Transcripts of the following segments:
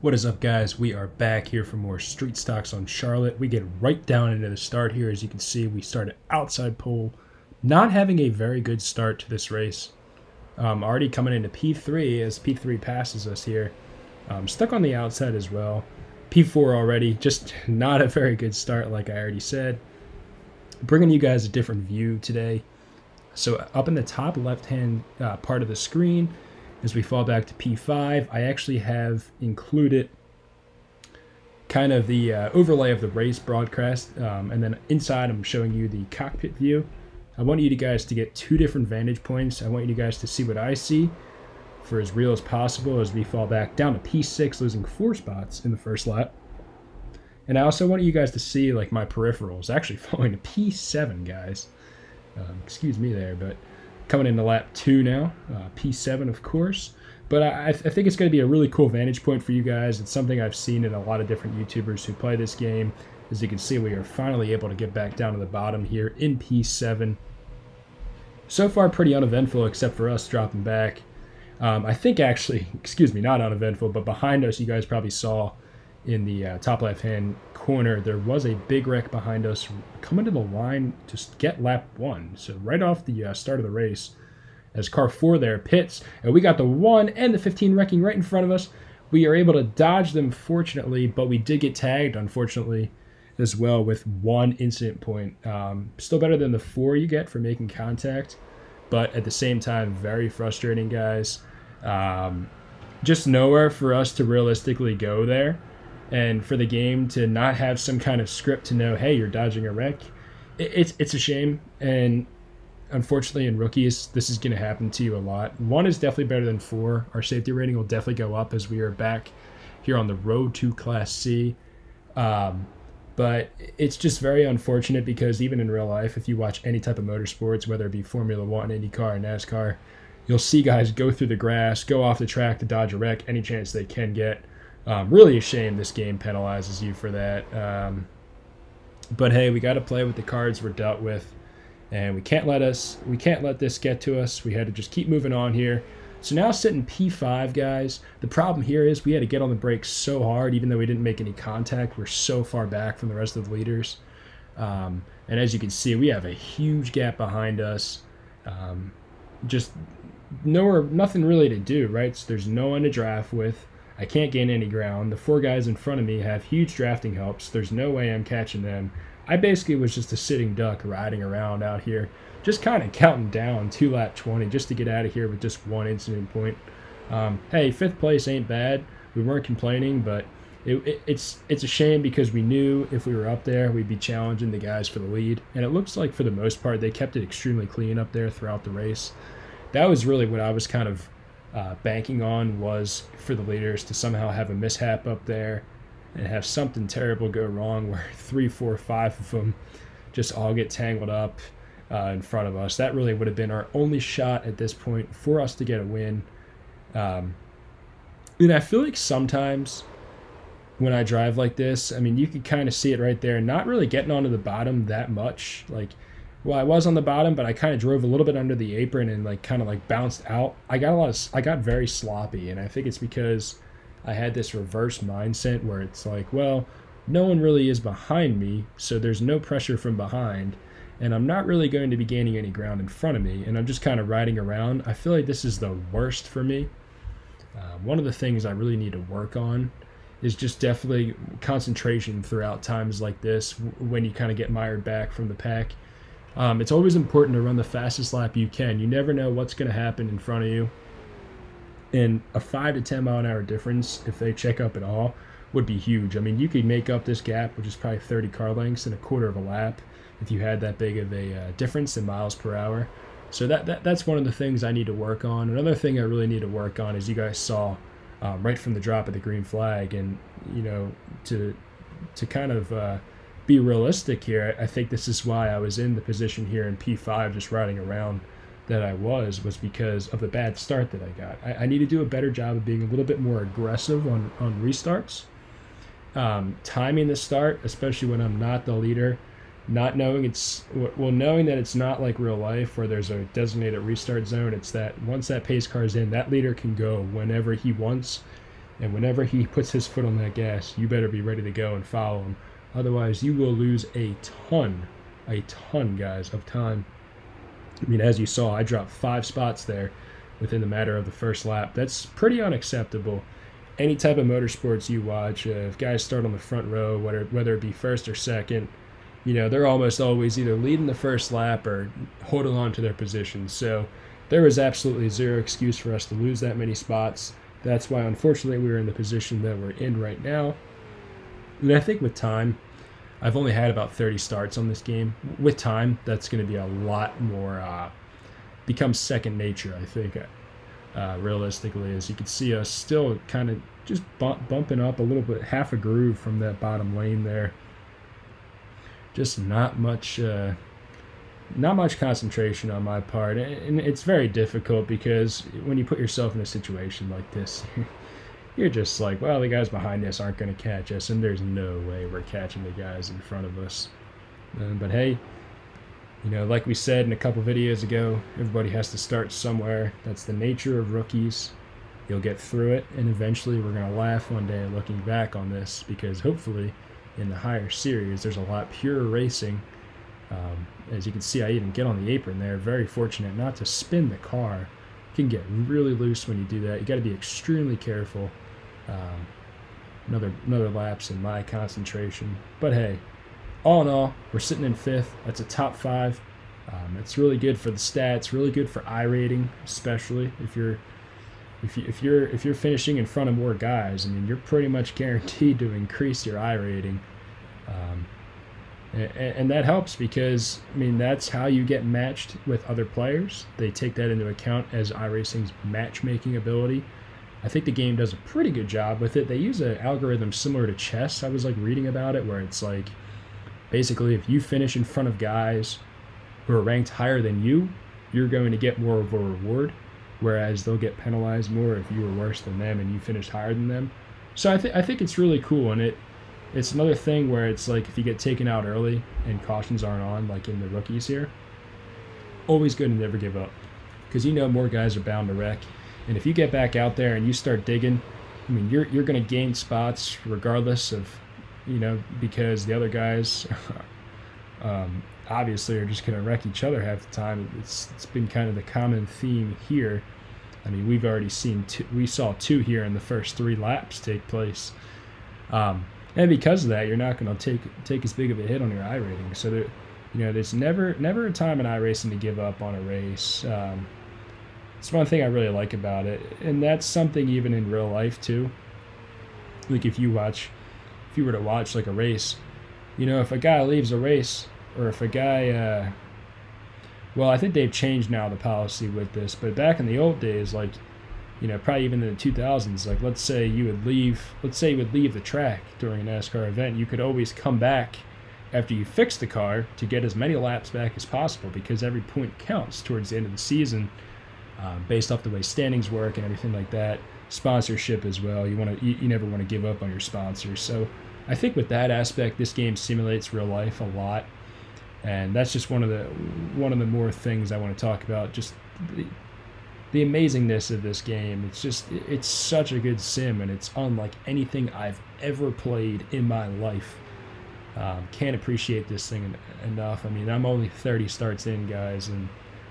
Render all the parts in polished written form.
What is up, guys? We are back here for more Street Stocks on Charlotte. We get right down into the start here. As you can see, we started outside pole, not having a very good start to this race. Already coming into P3 as P3 passes us here. Stuck on the outside as well. P4 already, just not a very good start like I already said. Bringing you guys a different view today. So up in the top left-hand part of the screen, as we fall back to P5, I actually have included kind of the overlay of the race broadcast, and then inside I'm showing you the cockpit view. I want you guys to get two different vantage points. I want you guys to see what I see for as real as possible as we fall back down to P6, losing 4 spots in the first lap. And I also want you guys to see like my peripherals actually falling to P7, guys. Excuse me there, but coming into lap 2 now, P7 of course. But I think it's going to be a really cool vantage point for you guys. It's something I've seen in a lot of different YouTubers who play this game. As you can see, we are finally able to get back down to the bottom here in P7. So far pretty uneventful except for us dropping back. I think actually, excuse me, not uneventful, but behind us you guys probably saw in the top left-hand corner, there was a big wreck behind us coming to the line to get lap 1. So right off the start of the race, as car 4 there pits, and we got the 1 and the 15 wrecking right in front of us. We are able to dodge them, fortunately, but we did get tagged, unfortunately, as well with 1 incident point. Still better than the 4 you get for making contact, but at the same time, very frustrating, guys. Just nowhere for us to realistically go there. And for the game to not have some kind of script to know, hey, you're dodging a wreck, it's a shame. And unfortunately, in rookies, this is going to happen to you a lot. 1 is definitely better than 4. Our safety rating will definitely go up as we are back here on the road to Class C. But it's just very unfortunate because even in real life, if you watch any type of motorsports, whether it be Formula 1, IndyCar, or NASCAR, you'll see guys go through the grass, go off the track to dodge a wreck any chance they can get. Really a shame this game penalizes you for that. But hey, we got to play with the cards we're dealt with, and we can't let this get to us. We had to just keep moving on here. So now sitting P5, guys. The problem here is we had to get on the brakes so hard, even though we didn't make any contact. We're so far back from the rest of the leaders, and as you can see, we have a huge gap behind us. Just nothing really to do, right? So there's no one to draft with. I can't gain any ground. The 4 guys in front of me have huge drafting helps. There's no way I'm catching them. I basically was just a sitting duck riding around out here, just kind of counting down to lap 20 just to get out of here with just 1 incident point. Hey, 5th place ain't bad. We weren't complaining, but it's a shame because we knew if we were up there, we'd be challenging the guys for the lead. And it looks like for the most part, they kept it extremely clean up there throughout the race. That was really what I was kind of banking on, was for the leaders to somehow have a mishap up there and have something terrible go wrong where 3, 4, 5 of them just all get tangled up in front of us. That really would have been our only shot at this point for us to get a win. And I feel like sometimes when I drive like this, I mean, you can kind of see it right there, not really getting onto the bottom that much. Like, well, I was on the bottom, but I kind of drove a little bit under the apron and like kind of like bounced out. I got very sloppy, and I think it's because I had this reverse mindset where it's like, well, no one really is behind me, so there's no pressure from behind, and I'm not really going to be gaining any ground in front of me, and I'm just kind of riding around. I feel like this is the worst for me. One of the things I really need to work on is just definitely concentration throughout times like this when you kind of get mired back from the pack. It's always important to run the fastest lap you can. You never know what's going to happen in front of you. And a 5 to 10 mile an hour difference, if they check up at all, would be huge. I mean, you could make up this gap, which is probably 30 car lengths in a quarter of a lap, if you had that big of a difference in miles per hour. So that's one of the things I need to work on. Another thing I really need to work on, as you guys saw right from the drop of the green flag, and you know, to kind of be realistic here, I think this is why I was in the position here in P5 just riding around that I was because of the bad start that I got. I need to do a better job of being a little bit more aggressive on restarts. Timing the start, especially when I'm not the leader, not knowing knowing that it's not like real life where there's a designated restart zone. It's that once that pace car is in, that leader can go whenever he wants. And whenever he puts his foot on that gas, you better be ready to go and follow him. Otherwise, you will lose a ton, guys, of time. I mean, as you saw, I dropped 5 spots there within the matter of the first lap. That's pretty unacceptable. Any type of motorsports you watch, if guys start on the front row, whether it be first or second, you know, they're almost always either leading the first lap or holding on to their positions. So there was absolutely zero excuse for us to lose that many spots. That's why, unfortunately, we were in the position that we're in right now. And I think with time, I've only had about 30 starts on this game. With time, that's going to be a lot more, become second nature, I think, realistically. As you can see us still kind of just bumping up a little bit, half a groove from that bottom lane there. Just not much concentration on my part. And it's very difficult because when you put yourself in a situation like this, you're just like, well, the guys behind us aren't going to catch us, and there's no way we're catching the guys in front of us. But hey, you know, like we said in a couple videos ago, everybody has to start somewhere. That's the nature of rookies. You'll get through it, and eventually we're going to laugh one day looking back on this, because hopefully in the higher series there's a lot purer racing. As you can see, I even get on the apron there. Very fortunate not to spin the car. You can get really loose when you do that. You got to be extremely careful. Another lapse in my concentration. But hey, all in all, we're sitting in 5th. That's a top 5. It's really good for the stats. Really good for iRating, especially if you're finishing in front of more guys. I mean, you're pretty much guaranteed to increase your iRating. And that helps because, I mean, that's how you get matched with other players. They take that into account as iRacing's matchmaking ability. I think the game does a pretty good job with it. They use an algorithm similar to chess. I was like reading about it, where it's like basically if you finish in front of guys who are ranked higher than you, you're going to get more of a reward, whereas they'll get penalized more if you were worse than them and you finished higher than them. So I think it's really cool, and it's another thing where it's like if you get taken out early and cautions aren't on, like in the rookies here, always good to never give up, because you know more guys are bound to wreck. And if you get back out there and you start digging, I mean, you're going to gain spots regardless of, you know, because the other guys obviously are just going to wreck each other half the time. It's been kind of the common theme here. I mean, we've already seen we saw 2 here in the first 3 laps take place. And because of that, you're not going to take as big of a hit on your iRating. So there, you know, there's never a time in iRacing to give up on a race. It's one thing I really like about it, and that's something even in real life too. Like if you were to watch like a race, you know, if a guy leaves a race, or if a guy, well, I think they've changed now the policy with this, but back in the old days, like, you know, probably even in the 2000s, like let's say you would leave the track during a NASCAR event, you could always come back after you fix the car to get as many laps back as possible, because every point counts towards the end of the season. Based off the way standings work and everything like that, sponsorship as well. You never want to give up on your sponsors. So I think with that aspect, this game simulates real life a lot, and that's just one of the more things I want to talk about. Just the amazingness of this game. It's such a good sim, and it's unlike anything I've ever played in my life. Can't appreciate this thing enough. I mean, I'm only 30 starts in, guys, and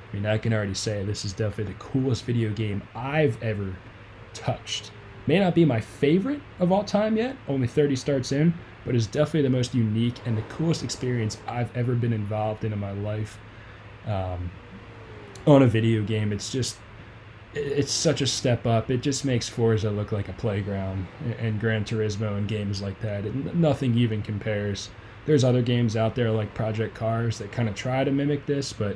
I mean, I can already say this is definitely the coolest video game I've ever touched. May not be my favorite of all time yet, only 30 starts in, but it's definitely the most unique and the coolest experience I've ever been involved in my life on a video game. It's such a step up. It just makes Forza look like a playground, and Gran Turismo and games like that. Nothing even compares. There's other games out there like Project Cars that kind of try to mimic this, but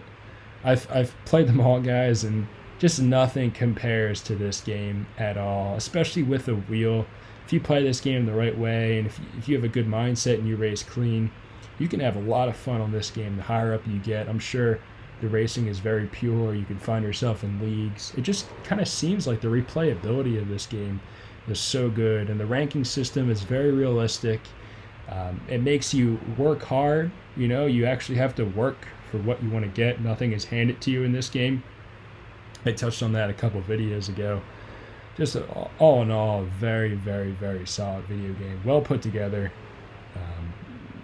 I've played them all, guys, and just nothing compares to this game at all, especially with a wheel. If you play this game the right way, and if you have a good mindset and you race clean, you can have a lot of fun on this game the higher up you get. I'm sure the racing is very pure. You can find yourself in leagues. It just kind of seems like the replayability of this game is so good, and the ranking system is very realistic. It makes you work hard. You know, you actually have to work for what you want to get. Nothing is handed to you in this game. I touched on that a couple videos ago. just all in all, very, very, very solid video game. Well put together.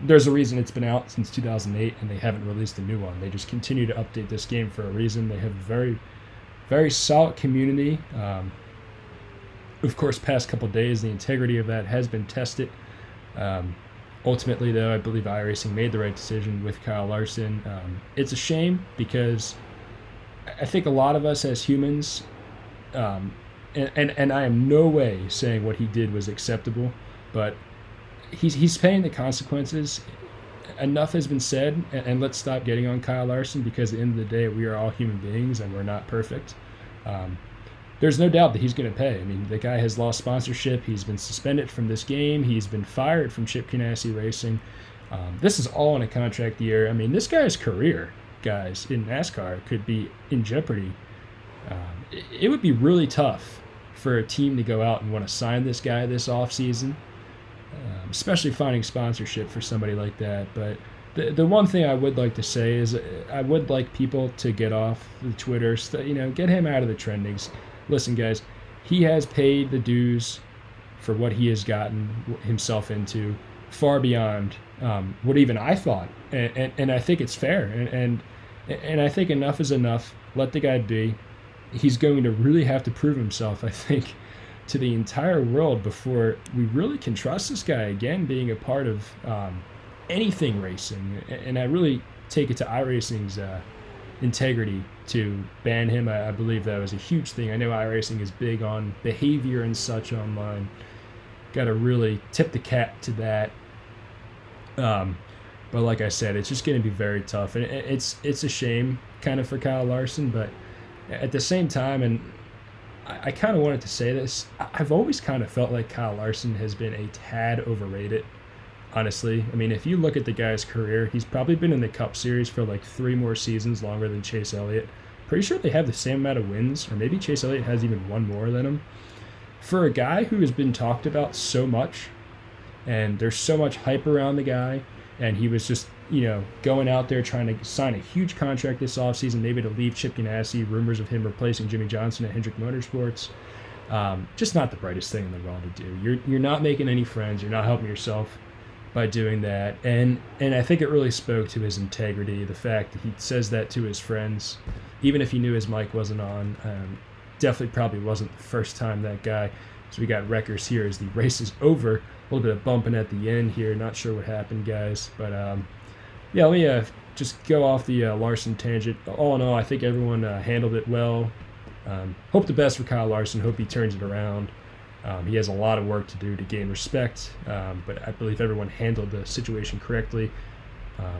There's a reason it's been out since 2008, and they haven't released a new one. They just continue to update this game for a reason. They have a very, very solid community. Of course, past couple days, the integrity of that has been tested. Ultimately, though, I believe iRacing made the right decision with Kyle Larson. It's a shame because I think a lot of us as humans, and I am no way saying what he did was acceptable, but he's paying the consequences. Enough has been said, and let's stop getting on Kyle Larson, because at the end of the day, we are all human beings and we're not perfect. There's no doubt that he's going to pay. I mean, the guy has lost sponsorship. He's been suspended from this game. He's been fired from Chip Ganassi Racing. This is all in a contract year. I mean, this guy's career, guys, in NASCAR could be in jeopardy. It would be really tough for a team to go out and want to sign this guy this offseason, especially finding sponsorship for somebody like that. But the one thing I would like to say is I would like people to get off the Twitter, get him out of the trendings. Listen, guys, he has paid the dues for what he has gotten himself into far beyond what even I thought. And I think it's fair. And I think enough is enough. Let the guy be. He's going to really have to prove himself, I think, to the entire world before we really can trust this guy again being a part of anything racing. And I really take it to iRacing's integrity to ban him. I believe that was a huge thing. I know iRacing is big on behavior and such online. Got to really tip the cap to that. But like I said, it's just going to be very tough, and it's a shame kind of for Kyle Larson. But at the same time, and I kind of wanted to say this, I've always kind of felt like Kyle Larson has been a tad overrated. Honestly, I mean, if you look at the guy's career, he's probably been in the Cup Series for like 3 more seasons longer than Chase Elliott. Pretty sure they have the same amount of wins, or maybe Chase Elliott has even one more than him. For a guy who has been talked about so much, and there's so much hype around the guy, and he was just, going out there trying to sign a huge contract this offseason, maybe to leave Chip Ganassi, rumors of him replacing Jimmy Johnson at Hendrick Motorsports. Just not the brightest thing in the world to do. You're not making any friends. You're not helping yourself by doing that, and I think it really spoke to his integrity, the fact that he says that to his friends, even if he knew his mic wasn't on. Definitely probably wasn't the first time that guy. So we got wreckers here as the race is over. A little bit of bumping at the end here, not sure what happened, guys, but yeah, let me just go off the Larson tangent. All in all, I think everyone handled it well. Hope the best for Kyle Larson. Hope he turns it around. He has a lot of work to do to gain respect, but I believe everyone handled the situation correctly.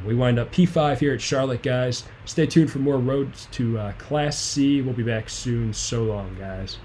We wind up P5 here at Charlotte, guys. Stay tuned for more roads to Class C. We'll be back soon. So long, guys.